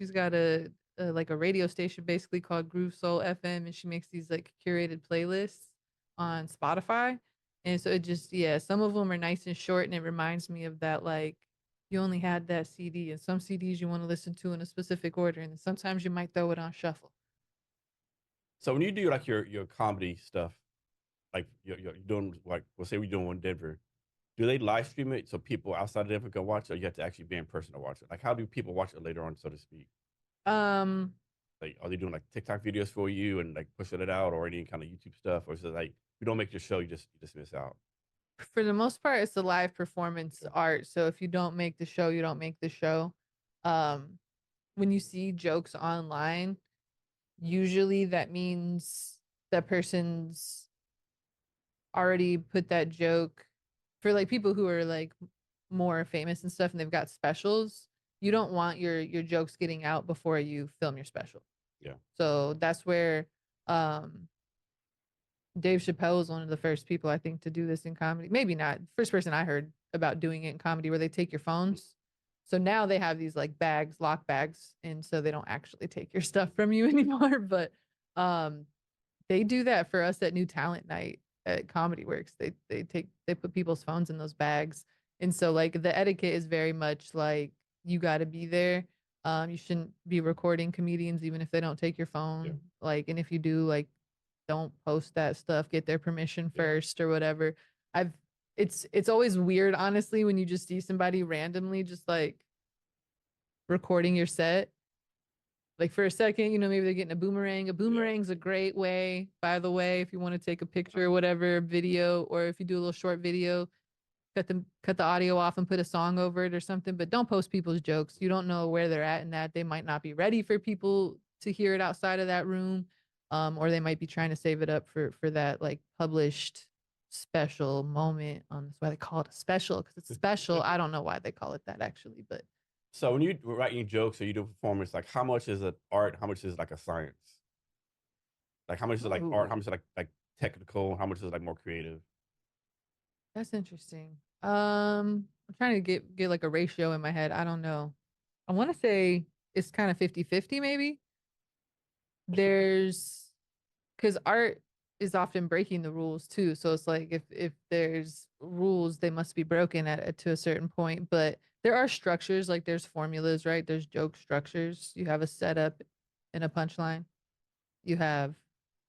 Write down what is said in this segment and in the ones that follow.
She's got a like a radio station basically called Groove Soul FM, and she makes these like curated playlists on Spotify. And so it just yeah, some of them are nice and short, and it reminds me of that like you only had that CD, and some CDs you want to listen to in a specific order, and sometimes you might throw it on shuffle. So when you do like your comedy stuff, like you're doing like we'll say we're doing one in Denver, do they live stream it so people outside of Denver can watch it, or you have to actually be in person to watch it? Like how do people watch it later on, so to speak? Um, Like are they doing like TikTok videos for you and like pushing it out, or any kind of YouTube stuff, or is it like you don't make your show, you just miss out? for the most part, it's the live performance Okay. art. So if you don't make the show, you don't make the show. Um, when you see jokes online, usually that means that person's already put that joke for like people who are like more famous and stuff and they've got specials. You don't want your jokes getting out before you film your special. Yeah. So that's where um Dave Chappelle was one of the first people I think to do this in comedy. Maybe not. First person I heard about doing it in comedy where they take your phones. So now they have these like bags, lock bags, and so they don't actually take your stuff from you anymore. But um they do that for us at New Talent Night at Comedy Works. They put people's phones in those bags. And so like the etiquette is very much like you got to be there. You shouldn't be recording comedians even if they don't take your Yeah. phone. Like and if you do like don't post that stuff, get their permission Yeah. first or whatever. I've it's always weird honestly when you just see somebody randomly just like recording your set like for a second, maybe they're getting a boomerang. A Yeah. boomerang's a great way, by the way, if you want to take a picture or whatever, video, or if you do a little short video, cut the audio off and put a song over it or something. But don't post people's jokes. You don't know where they're at in that. They might not be ready for people to hear it outside of that room. Or they might be trying to save it up for that like published special moment. That's why they call it a special because it's special. I don't know why they call it that actually, but So when you writing jokes or you do performance, like how much is it art? How much is like a science? Like how much is it like art? How much ooh. is it like technical? How much is it like more creative? That's interesting. I'm trying to get like a ratio in my head. I don't know. I want to say it's kind of 50-50 maybe. There's because art is often breaking the rules too. So it's like if there's rules, they must be broken at to a certain point. But there are structures, like there's formulas, right? There's joke structures. You have a setup and a punchline. You have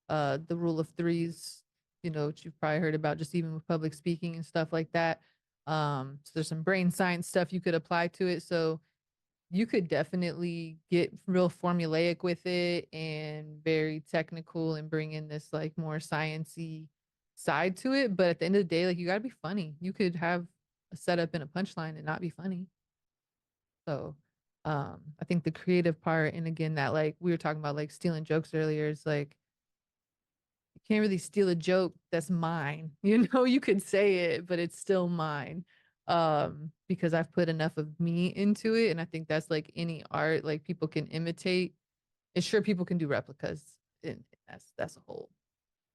the rule of threes, which you've probably heard about just even with public speaking and stuff like that. So there's some brain science stuff you could apply to it. So you could definitely get real formulaic with it and very technical and bring in this like more sciency side to it. But at the end of the day, like you gotta be funny. You could have a setup and a punchline and not be funny. So I think the creative part, and again, that like we were talking about like stealing jokes earlier, is like you can't really steal a joke that's mine. You could say it, but it's still mine. Because I've put enough of me into it. And I think that's like any art, like people can imitate. And sure, people can do replicas. And that's a whole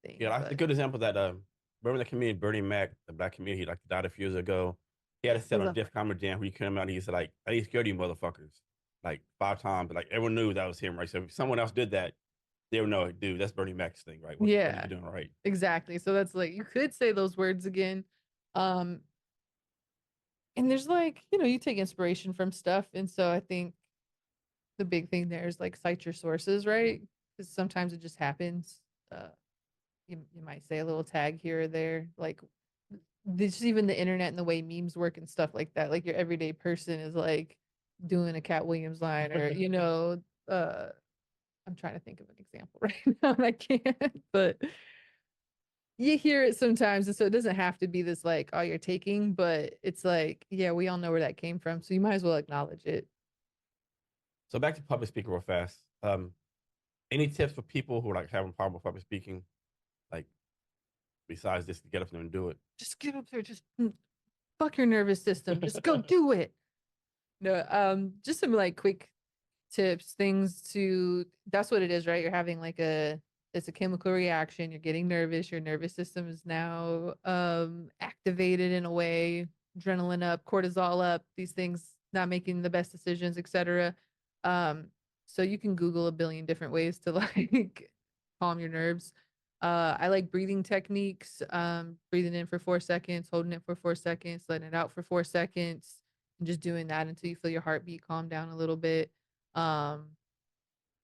Yeah, thing. like the But good example that remember the comedian Bernie Mac, the black comedian, he like died a few years ago. He had a set what's on up? Def Comedy Jam where he came out and he said like, I ain't scared of you motherfuckers. Like 5 times. But like everyone knew that was him, right? So if someone else did that, they would know, dude, that's Bernie Mac's thing, right? What are you Yeah, doing right? exactly. So that's like you could say those words again. Um, and there's like, you take inspiration from stuff. And so I think the big thing there is like cite your sources, right? Because sometimes it just happens. Uh, you might say a little tag here or there, like this even the internet and the way memes work and stuff like that. Like your everyday person is like doing a Cat Williams line, or I'm trying to think of an example right now and I can't, but you hear it sometimes, and so it doesn't have to be this like, oh, you're taking, but it's like, yeah, we all know where that came from, so you might as well acknowledge it. So back to public speaking real fast. Any tips for people who are like having a problem with public speaking? Like besides this to get up there and do it? Just get up there, just fuck your nervous system, just go do it. No, just some like quick tips, things to that's what it is, right? You're having like it's a chemical reaction, you're getting nervous, your nervous system is now activated in a way, adrenaline up, cortisol up, these things not making the best decisions, etc. So you can Google a billion different ways to like calm your nerves. I like breathing techniques, breathing in for 4 seconds, holding it for 4 seconds, letting it out for 4 seconds, and just doing that until you feel your heartbeat calm down a little bit. Um,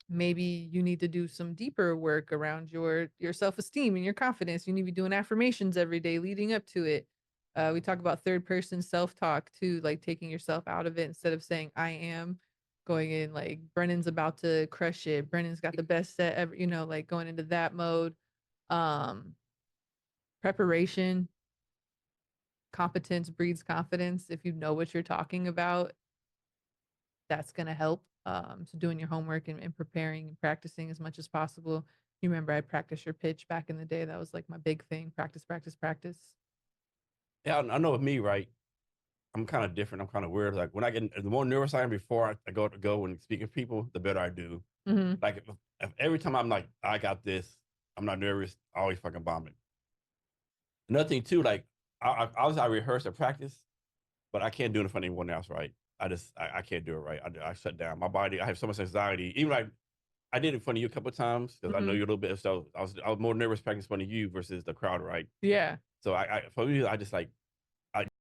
Maybe you need to do some deeper work around your self-esteem and your confidence. You need to be doing affirmations every day leading up to it. We talk about third person self-talk too, like taking yourself out of it instead of saying I am, going in like Brennan's about to crush it. Brennan's got the best set ever, like going into that mode. Um, Preparation, competence breeds confidence. If you know what you're talking about, that's going to help. So doing your homework and preparing and practicing as much as possible. You remember I practiced your pitch back in the day. That was like my big thing. Practice, practice, practice. Yeah, I know with me, right? I'm kind of different. I'm kind of weird. Like when I get the more nervous I am before I go and speak with people, the better I do. Hmm. Like if every time I'm like, I got this, I'm not nervous, I always fucking bomb it. Another thing too, like I rehearse and practice, but I can't do it in front of anyone else, right? I can't do it right. I shut down my body. I have so much anxiety. Even like I did it in front of you a couple of times because I know Hmm. you a little bit. So I was more nervous practicing in front of you versus the crowd, right? Yeah. So I for me, I just like